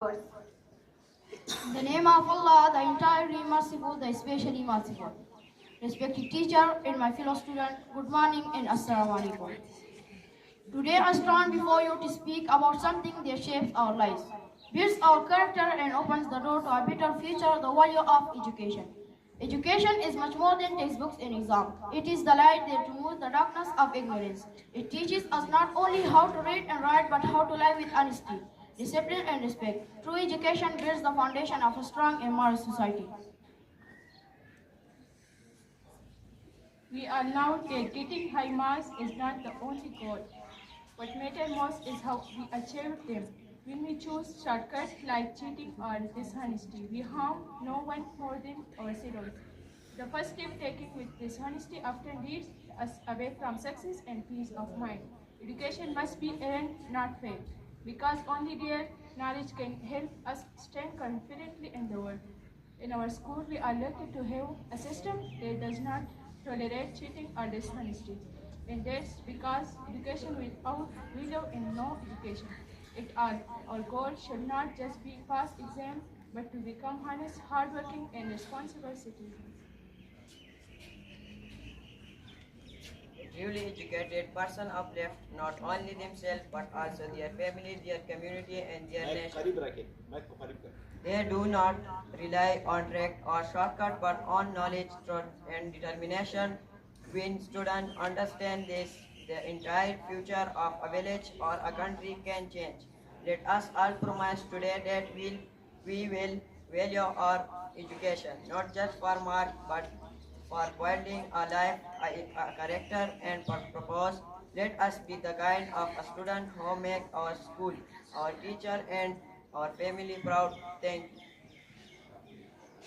In the name of Allah, the entirely merciful, the especially merciful. Respected teacher and my fellow student, good morning and assalamu alaikum. Today I stand before you to speak about something that shapes our lives, builds our character and opens the door to a better future, the value of education. Education is much more than textbooks and exams. It is the light that removes the darkness of ignorance. It teaches us not only how to read and write, but how to live with honesty, discipline and respect. True education builds the foundation of a strong and moral society. We are now that getting high marks is not the only goal. What matters most is how we achieve them. When we choose shortcuts like cheating or dishonesty, we harm no one more than ourselves. The first step taken with dishonesty often leads us away from success and peace of mind. Education must be earned, not paid, because only their knowledge can help us stand confidently in the world. In our school, we are lucky to have a system that does not tolerate cheating or dishonesty. And that's because education without value and no education at all. Our goal should not just be pass exams, but to become honest, hardworking, and responsible citizens. A truly educated person uplifts not only themselves but also their family, their community, and their nation. They do not rely on trick or shortcut but on knowledge, truth, and determination. When students understand this, the entire future of a village or a country can change. Let us all promise today that we will value our education, not just for marks but for building a life, a character, and for purpose. Let us be the kind of a student who make our school, our teacher, and our family proud. Thank you.